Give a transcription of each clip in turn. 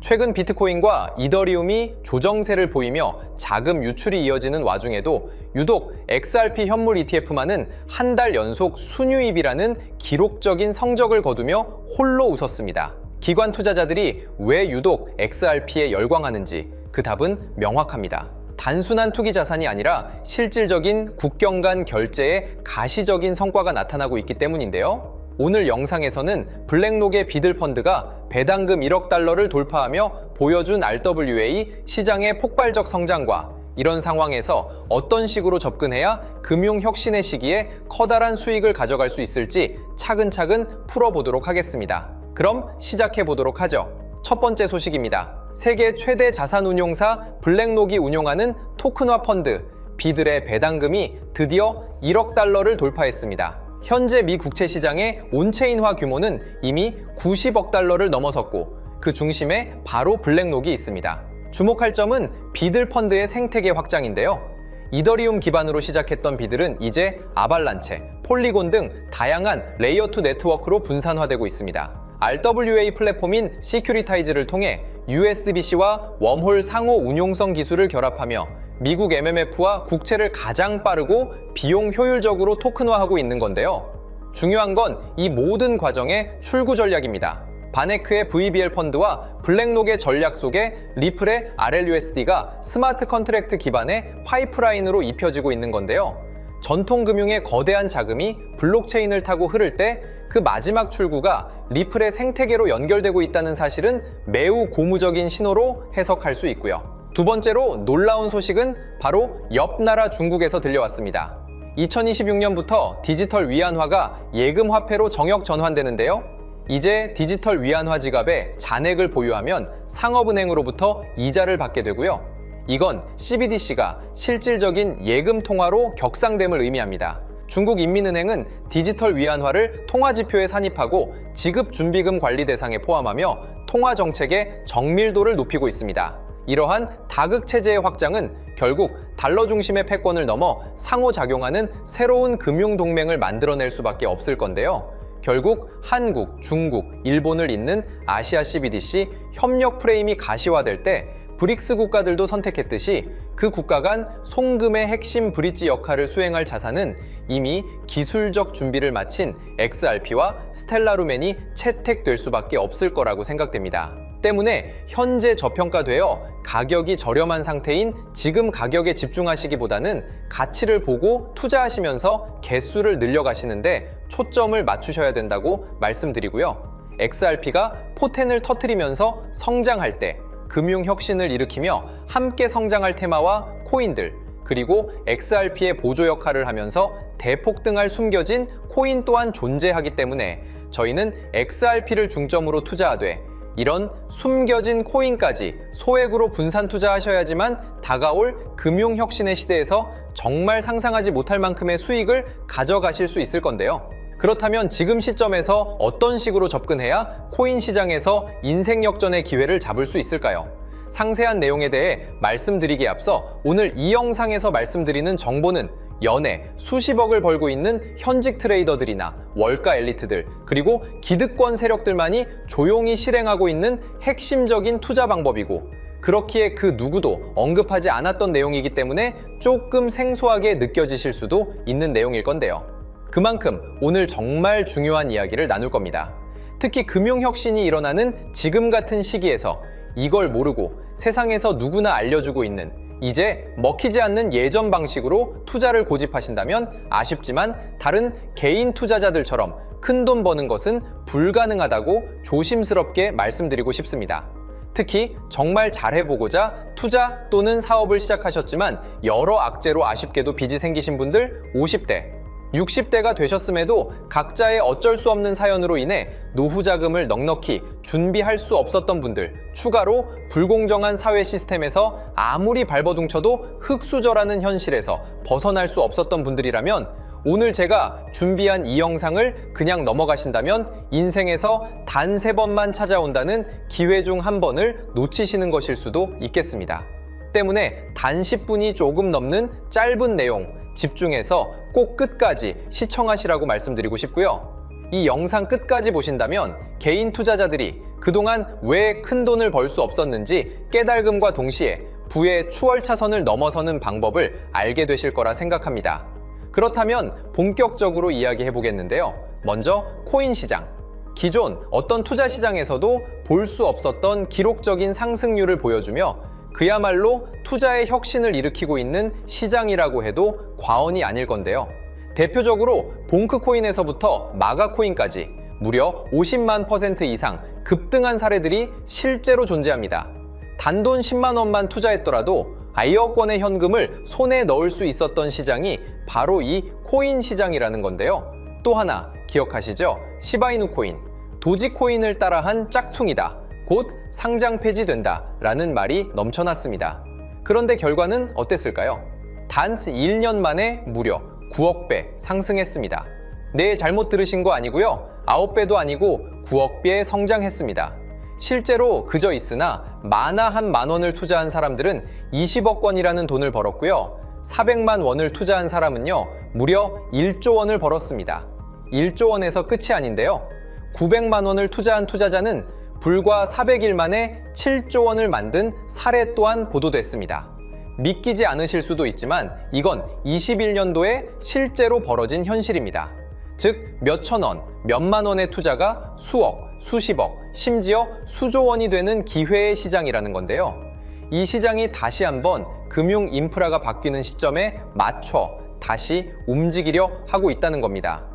최근 비트코인과 이더리움이 조정세를 보이며 자금 유출이 이어지는 와중에도 유독 XRP 현물 ETF만은 한 달 연속 순유입이라는 기록적인 성적을 거두며 홀로 웃었습니다. 기관 투자자들이 왜 유독 XRP에 열광하는지 그 답은 명확합니다. 단순한 투기 자산이 아니라 실질적인 국경 간 결제의 가시적인 성과가 나타나고 있기 때문인데요. 오늘 영상에서는 블랙록의 비들펀드가 배당금 1억 달러를 돌파하며 보여준 RWA 시장의 폭발적 성장과 이런 상황에서 어떤 식으로 접근해야 금융혁신의 시기에 커다란 수익을 가져갈 수 있을지 차근차근 풀어보도록 하겠습니다. 그럼 시작해보도록 하죠. 첫 번째 소식입니다. 세계 최대 자산운용사 블랙록이 운용하는 토큰화 펀드 비들의 배당금이 드디어 1억 달러를 돌파했습니다. 현재 미 국채 시장의 온체인화 규모는 이미 90억 달러를 넘어섰고 그 중심에 바로 블랙록이 있습니다. 주목할 점은 비들 펀드의 생태계 확장인데요. 이더리움 기반으로 시작했던 비들은 이제 아발란체, 폴리곤 등 다양한 레이어2 네트워크로 분산화되고 있습니다. RWA 플랫폼인 시큐리타이즈를 통해 USDBC와 웜홀 상호 운용성 기술을 결합하며 미국 MMF와 국채를 가장 빠르고 비용 효율적으로 토큰화하고 있는 건데요. 중요한 건 이 모든 과정의 출구 전략입니다. 바네크의 VBL 펀드와 블랙록의 전략 속에 리플의 RLUSD가 스마트 컨트랙트 기반의 파이프라인으로 입혀지고 있는 건데요. 전통 금융의 거대한 자금이 블록체인을 타고 흐를 때 그 마지막 출구가 리플의 생태계로 연결되고 있다는 사실은 매우 고무적인 신호로 해석할 수 있고요. 두 번째로 놀라운 소식은 바로 옆 나라 중국에서 들려왔습니다. 2026년부터 디지털 위안화가 예금 화폐로 정역 전환되는데요. 이제 디지털 위안화 지갑에 잔액을 보유하면 상업은행으로부터 이자를 받게 되고요. 이건 CBDC가 실질적인 예금 통화로 격상됨을 의미합니다. 중국인민은행은 디지털 위안화를 통화지표에 산입하고 지급준비금 관리 대상에 포함하며 통화 정책의 정밀도를 높이고 있습니다. 이러한 다극체제의 확장은 결국 달러 중심의 패권을 넘어 상호작용하는 새로운 금융동맹을 만들어낼 수밖에 없을 건데요. 결국 한국, 중국, 일본을 잇는 아시아 CBDC 협력 프레임이 가시화될 때 브릭스 국가들도 선택했듯이 그 국가 간 송금의 핵심 브릿지 역할을 수행할 자산은 이미 기술적 준비를 마친 XRP와 스텔라루멘이 채택될 수밖에 없을 거라고 생각됩니다. 때문에 현재 저평가되어 가격이 저렴한 상태인 지금 가격에 집중하시기보다는 가치를 보고 투자하시면서 개수를 늘려가시는데 초점을 맞추셔야 된다고 말씀드리고요. XRP가 포텐을 터뜨리면서 성장할 때 금융혁신을 일으키며 함께 성장할 테마와 코인들 그리고 XRP의 보조 역할을 하면서 대폭등할 숨겨진 코인 또한 존재하기 때문에 저희는 XRP를 중점으로 투자하되 이런 숨겨진 코인까지 소액으로 분산 투자하셔야지만 다가올 금융혁신의 시대에서 정말 상상하지 못할 만큼의 수익을 가져가실 수 있을 건데요. 그렇다면 지금 시점에서 어떤 식으로 접근해야 코인 시장에서 인생 역전의 기회를 잡을 수 있을까요? 상세한 내용에 대해 말씀드리기에 앞서 오늘 이 영상에서 말씀드리는 정보는 연에 수십억을 벌고 있는 현직 트레이더들이나 월가 엘리트들 그리고 기득권 세력들만이 조용히 실행하고 있는 핵심적인 투자 방법이고 그렇기에 그 누구도 언급하지 않았던 내용이기 때문에 조금 생소하게 느껴지실 수도 있는 내용일 건데요. 그만큼 오늘 정말 중요한 이야기를 나눌 겁니다. 특히 금융혁신이 일어나는 지금 같은 시기에서 이걸 모르고 세상에서 누구나 알려주고 있는 이제 먹히지 않는 예전 방식으로 투자를 고집하신다면 아쉽지만 다른 개인 투자자들처럼 큰돈 버는 것은 불가능하다고 조심스럽게 말씀드리고 싶습니다. 특히 정말 잘해보고자 투자 또는 사업을 시작하셨지만 여러 악재로 아쉽게도 빚이 생기신 분들 50대, 60대가 되셨음에도 각자의 어쩔 수 없는 사연으로 인해 노후 자금을 넉넉히 준비할 수 없었던 분들, 추가로 불공정한 사회 시스템에서 아무리 발버둥쳐도 흙수저라는 현실에서 벗어날 수 없었던 분들이라면 오늘 제가 준비한 이 영상을 그냥 넘어가신다면 인생에서 단 3번만 찾아온다는 기회 중 한 번을 놓치시는 것일 수도 있겠습니다. 때문에 단 10분이 조금 넘는 짧은 내용 집중해서 꼭 끝까지 시청하시라고 말씀드리고 싶고요. 이 영상 끝까지 보신다면 개인 투자자들이 그동안 왜 큰 돈을 벌 수 없었는지 깨달음과 동시에 부의 추월차선을 넘어서는 방법을 알게 되실 거라 생각합니다. 그렇다면 본격적으로 이야기해 보겠는데요. 먼저 코인 시장. 기존 어떤 투자 시장에서도 볼 수 없었던 기록적인 상승률을 보여주며 그야말로 투자의 혁신을 일으키고 있는 시장이라고 해도 과언이 아닐 건데요. 대표적으로 봉크코인에서부터 마가코인까지 무려 50만 % 이상 급등한 사례들이 실제로 존재합니다. 단돈 10만 원만 투자했더라도 1억 원의 현금을 손에 넣을 수 있었던 시장이 바로 이 코인 시장이라는 건데요. 또 하나 기억하시죠? 시바이누 코인, 도지코인을 따라한 짝퉁이다. 곧 상장 폐지된다 라는 말이 넘쳐났습니다. 그런데 결과는 어땠을까요? 단 1년 만에 무려 9억 배 상승했습니다. 네, 잘못 들으신 거 아니고요. 9배도 아니고 9억 배 성장했습니다. 실제로 그저 있으나 만화 한 만 원을 투자한 사람들은 20억 원이라는 돈을 벌었고요. 400만 원을 투자한 사람은요, 무려 1조 원을 벌었습니다. 1조 원에서 끝이 아닌데요. 900만 원을 투자한 투자자는 불과 400일 만에 7조 원을 만든 사례 또한 보도됐습니다. 믿기지 않으실 수도 있지만 이건 21년도에 실제로 벌어진 현실입니다. 즉, 몇천 원, 몇만 원의 투자가 수억, 수십억, 심지어 수조 원이 되는 기회의 시장이라는 건데요. 이 시장이 다시 한번 금융 인프라가 바뀌는 시점에 맞춰 다시 움직이려 하고 있다는 겁니다.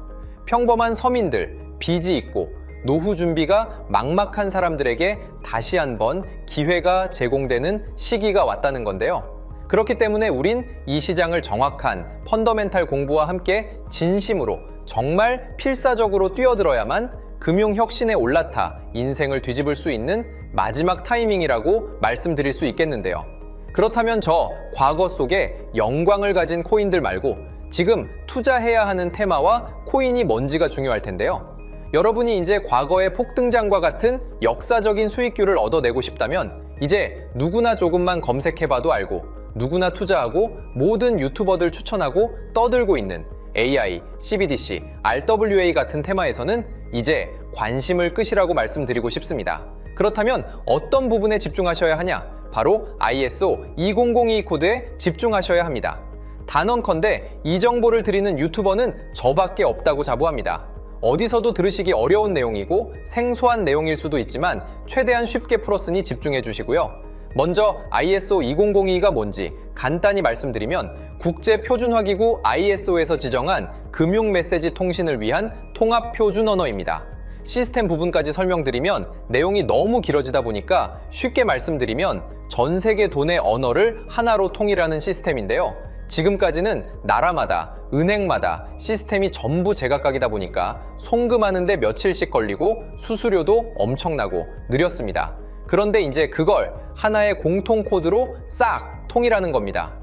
평범한 서민들, 빚이 있고 노후 준비가 막막한 사람들에게 다시 한번 기회가 제공되는 시기가 왔다는 건데요. 그렇기 때문에 우린 이 시장을 정확한 펀더멘탈 공부와 함께 진심으로 정말 필사적으로 뛰어들어야만 금융혁신에 올라타 인생을 뒤집을 수 있는 마지막 타이밍이라고 말씀드릴 수 있겠는데요. 그렇다면 저 과거 속에 영광을 가진 코인들 말고 지금 투자해야 하는 테마와 코인이 뭔지가 중요할 텐데요. 여러분이 이제 과거의 폭등장과 같은 역사적인 수익률을 얻어내고 싶다면 이제 누구나 조금만 검색해봐도 알고 누구나 투자하고 모든 유튜버들 추천하고 떠들고 있는 AI, CBDC, RWA 같은 테마에서는 이제 관심을 끄시라고 말씀드리고 싶습니다. 그렇다면 어떤 부분에 집중하셔야 하냐? 바로 ISO 2002 코드에 집중하셔야 합니다. 단언컨대 이 정보를 드리는 유튜버는 저밖에 없다고 자부합니다. 어디서도 들으시기 어려운 내용이고 생소한 내용일 수도 있지만 최대한 쉽게 풀었으니 집중해 주시고요. 먼저 ISO 2002가 뭔지 간단히 말씀드리면 국제표준화기구 ISO에서 지정한 금융 메시지 통신을 위한 통합표준 언어입니다. 시스템 부분까지 설명드리면 내용이 너무 길어지다 보니까 쉽게 말씀드리면 전 세계 돈의 언어를 하나로 통일하는 시스템인데요. 지금까지는 나라마다, 은행마다 시스템이 전부 제각각이다 보니까 송금하는데 며칠씩 걸리고 수수료도 엄청나고 느렸습니다. 그런데 이제 그걸 하나의 공통 코드로 싹 통일하는 겁니다.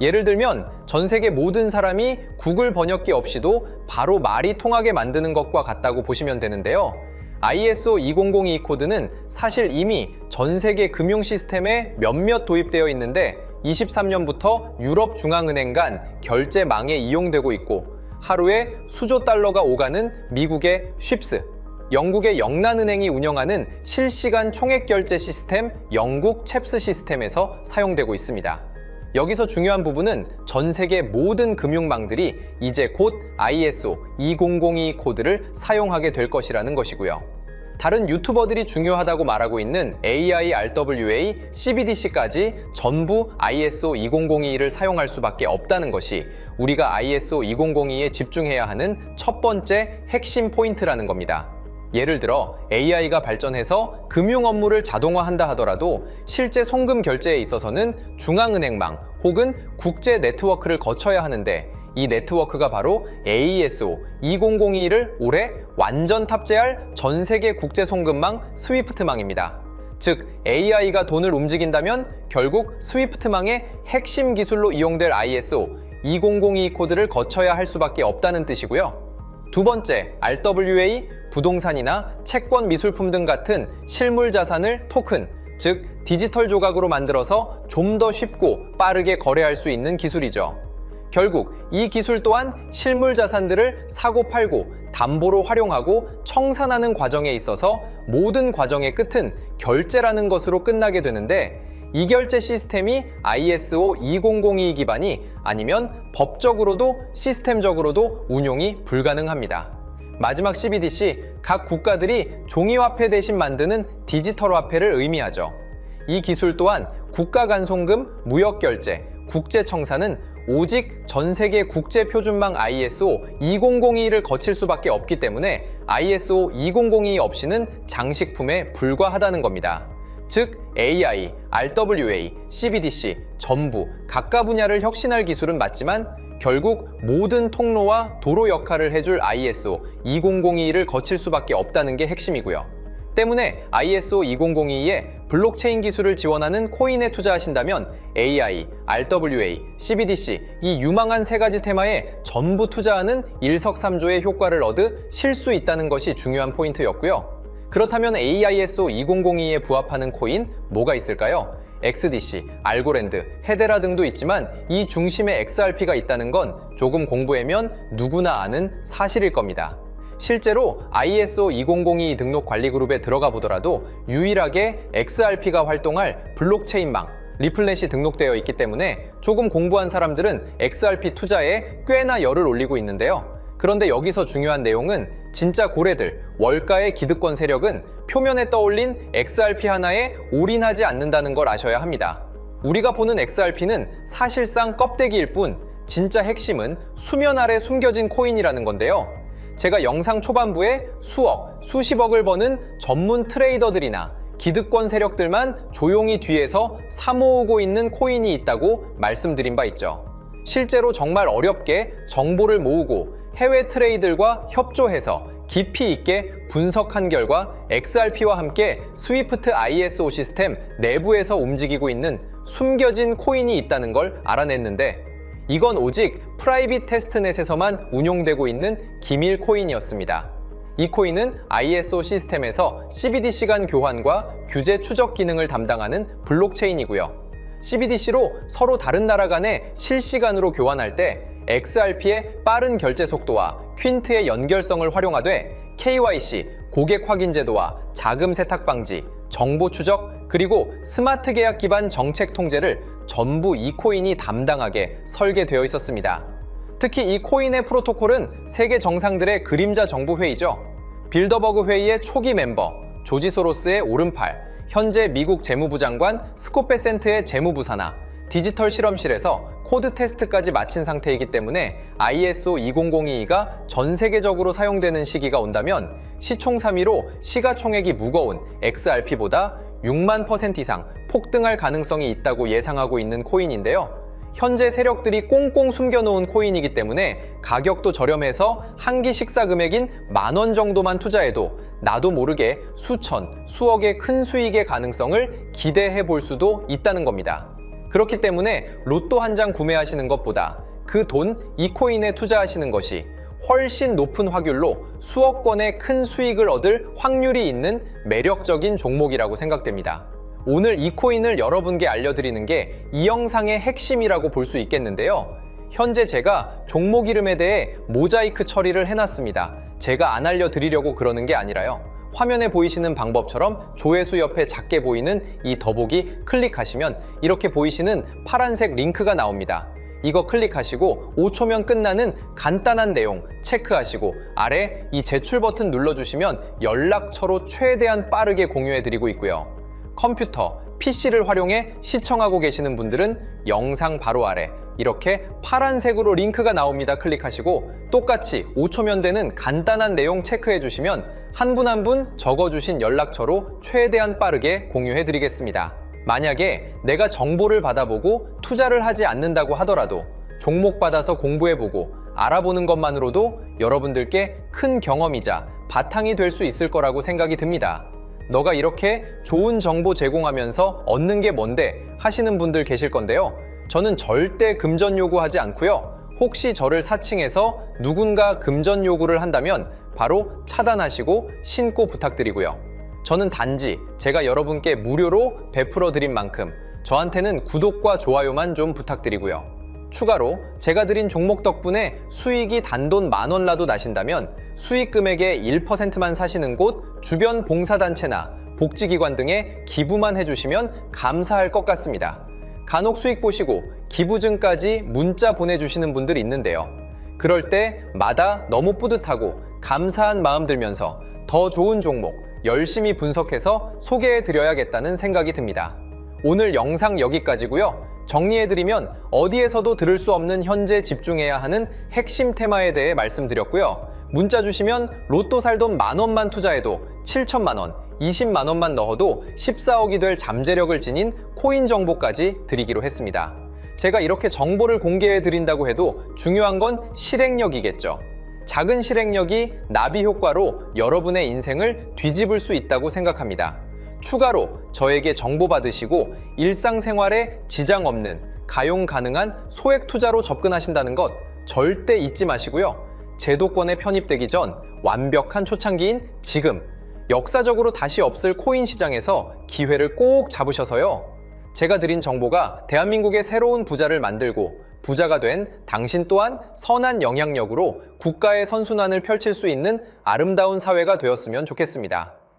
예를 들면 전 세계 모든 사람이 구글 번역기 없이도 바로 말이 통하게 만드는 것과 같다고 보시면 되는데요. ISO 2002 코드는 사실 이미 전 세계 금융 시스템에 몇몇 도입되어 있는데 23년부터 유럽 중앙은행 간 결제망에 이용되고 있고 하루에 수조 달러가 오가는 미국의 쉽스, 영국의 영란은행이 운영하는 실시간 총액결제 시스템 영국 챕스 시스템에서 사용되고 있습니다. 여기서 중요한 부분은 전 세계 모든 금융망들이 이제 곧 ISO 2002 코드를 사용하게 될 것이라는 것이고요. 다른 유튜버들이 중요하다고 말하고 있는 AI, RWA, CBDC까지 전부 ISO 2002를 사용할 수밖에 없다는 것이 우리가 ISO 2002에 집중해야 하는 첫 번째 핵심 포인트라는 겁니다. 예를 들어 AI가 발전해서 금융 업무를 자동화한다 하더라도 실제 송금 결제에 있어서는 중앙은행망 혹은 국제 네트워크를 거쳐야 하는데 이 네트워크가 바로 AESO 2002를 올해 완전 탑재할 전 세계 국제 송금망 스위프트망입니다. 즉 AI가 돈을 움직인다면 결국 스위프트망의 핵심 기술로 이용될 ISO 2002 코드를 거쳐야 할 수밖에 없다는 뜻이고요. 두 번째, RWA, 부동산이나 채권 미술품 등 같은 실물 자산을 토큰, 즉 디지털 조각으로 만들어서 좀 더 쉽고 빠르게 거래할 수 있는 기술이죠. 결국 이 기술 또한 실물 자산들을 사고 팔고 담보로 활용하고 청산하는 과정에 있어서 모든 과정의 끝은 결제라는 것으로 끝나게 되는데, 이 결제 시스템이 ISO 2002 기반이 아니면 법적으로도 시스템적으로도 운용이 불가능합니다. 마지막 CBDC, 각 국가들이 종이화폐 대신 만드는 디지털 화폐를 의미하죠. 이 기술 또한 국가간송금, 무역결제, 국제청산은 오직 전세계 국제표준망 ISO 2002를 거칠 수밖에 없기 때문에 ISO 2002 없이는 장식품에 불과하다는 겁니다. 즉 AI, RWA, CBDC 전부 각각 분야를 혁신할 기술은 맞지만 결국 모든 통로와 도로 역할을 해줄 ISO 2002를 거칠 수밖에 없다는 게 핵심이고요. 때문에 ISO 2002에 블록체인 기술을 지원하는 코인에 투자하신다면 AI, RWA, CBDC 이 유망한 세 가지 테마에 전부 투자하는 일석삼조의 효과를 얻으실 수 있다는 것이 중요한 포인트였고요. 그렇다면 AISO 2002에 부합하는 코인 뭐가 있을까요? XDC, 알고랜드, 헤데라 등도 있지만 이 중심에 XRP가 있다는 건 조금 공부하면 누구나 아는 사실일 겁니다. 실제로 ISO 2002 등록 관리 그룹에 들어가 보더라도 유일하게 XRP가 활동할 블록체인망, 리플넷이 등록되어 있기 때문에 조금 공부한 사람들은 XRP 투자에 꽤나 열을 올리고 있는데요. 그런데 여기서 중요한 내용은 진짜 고래들, 월가의 기득권 세력은 표면에 떠올린 XRP 하나에 올인하지 않는다는 걸 아셔야 합니다. 우리가 보는 XRP는 사실상 껍데기일 뿐 진짜 핵심은 수면 아래 숨겨진 코인이라는 건데요. 제가 영상 초반부에 수억, 수십억을 버는 전문 트레이더들이나 기득권 세력들만 조용히 뒤에서 사모으고 있는 코인이 있다고 말씀드린 바 있죠. 실제로 정말 어렵게 정보를 모으고 해외 트레이들과 협조해서 깊이 있게 분석한 결과 XRP와 함께 스위프트 ISO 시스템 내부에서 움직이고 있는 숨겨진 코인이 있다는 걸 알아냈는데, 이건 오직 프라이빗 테스트넷에서만 운용되고 있는 기밀 코인이었습니다. 이 코인은 ISO 시스템에서 CBDC 간 교환과 규제 추적 기능을 담당하는 블록체인이고요. CBDC로 서로 다른 나라 간에 실시간으로 교환할 때 XRP의 빠른 결제 속도와 퀸트의 연결성을 활용하되 KYC, 고객 확인 제도와 자금 세탁 방지, 정보 추적, 그리고 스마트 계약 기반 정책 통제를 전부 이 코인이 담당하게 설계되어 있었습니다. 특히 이 코인의 프로토콜은 세계 정상들의 그림자 정부 회의죠. 빌더버그 회의의 초기 멤버, 조지 소로스의 오른팔, 현재 미국 재무부 장관 스콧 베센트의 재무부 산하, 디지털 실험실에서 코드 테스트까지 마친 상태이기 때문에 ISO 2002가 전 세계적으로 사용되는 시기가 온다면 시총삼위로 시가총액이 무거운 XRP보다 6만% 이상 폭등할 가능성이 있다고 예상하고 있는 코인인데요. 현재 세력들이 꽁꽁 숨겨놓은 코인이기 때문에 가격도 저렴해서 한 끼 식사 금액인 10,000원 정도만 투자해도 나도 모르게 수천, 수억의 큰 수익의 가능성을 기대해 볼 수도 있다는 겁니다. 그렇기 때문에 로또 한 장 구매하시는 것보다 그 돈 이 코인에 투자하시는 것이 훨씬 높은 확률로 수억 건의 큰 수익을 얻을 확률이 있는 매력적인 종목이라고 생각됩니다. 오늘 이 코인을 여러분께 알려드리는 게 이 영상의 핵심이라고 볼 수 있겠는데요. 현재 제가 종목 이름에 대해 모자이크 처리를 해놨습니다. 제가 안 알려드리려고 그러는 게 아니라요. 화면에 보이시는 방법처럼 조회수 옆에 작게 보이는 이 더보기 클릭하시면 이렇게 보이시는 파란색 링크가 나옵니다. 이거 클릭하시고 5초면 끝나는 간단한 내용 체크하시고 아래 이 제출 버튼 눌러주시면 연락처로 최대한 빠르게 공유해드리고 있고요. 컴퓨터, PC를 활용해 시청하고 계시는 분들은 영상 바로 아래 이렇게 파란색으로 링크가 나옵니다. 클릭하시고 똑같이 5초면 되는 간단한 내용 체크해 주시면 한 분 한 분 적어주신 연락처로 최대한 빠르게 공유해 드리겠습니다. 만약에 내가 정보를 받아보고 투자를 하지 않는다고 하더라도 종목 받아서 공부해보고 알아보는 것만으로도 여러분들께 큰 경험이자 바탕이 될 수 있을 거라고 생각이 듭니다. 너가 이렇게 좋은 정보 제공하면서 얻는 게 뭔데 하시는 분들 계실 건데요. 저는 절대 금전 요구하지 않고요. 혹시 저를 사칭해서 누군가 금전 요구를 한다면 바로 차단하시고 신고 부탁드리고요. 저는 단지 제가 여러분께 무료로 베풀어 드린 만큼 저한테는 구독과 좋아요만 좀 부탁드리고요. 추가로 제가 드린 종목 덕분에 수익이 단돈 10,000원라도 나신다면 수익 금액의 1%만 사시는 곳, 주변 봉사단체나 복지기관 등에 기부만 해주시면 감사할 것 같습니다. 간혹 수익 보시고 기부증까지 문자 보내주시는 분들이 있는데요. 그럴 때마다 너무 뿌듯하고 감사한 마음 들면서 더 좋은 종목 열심히 분석해서 소개해드려야겠다는 생각이 듭니다. 오늘 영상 여기까지고요. 정리해드리면 어디에서도 들을 수 없는 현재 집중해야 하는 핵심 테마에 대해 말씀드렸고요. 문자 주시면 로또 살 돈 10,000원만 투자해도 7천만 원, 20만 원만 넣어도 14억이 될 잠재력을 지닌 코인 정보까지 드리기로 했습니다. 제가 이렇게 정보를 공개해 드린다고 해도 중요한 건 실행력이겠죠. 작은 실행력이 나비 효과로 여러분의 인생을 뒤집을 수 있다고 생각합니다. 추가로 저에게 정보 받으시고 일상생활에 지장 없는 가용 가능한 소액 투자로 접근하신다는 것 절대 잊지 마시고요. 제도권에 편입되기 전 완벽한 초창기인 지금 역사적으로 다시 없을 코인 시장에서 기회를 꼭 잡으셔서요. 제가 드린 정보가 대한민국의 새로운 부자를 만들고 부자가 된 당신 또한 선한 영향력으로 국가의 선순환을 펼칠 수 있는 아름다운 사회가 되었으면 좋겠습니다.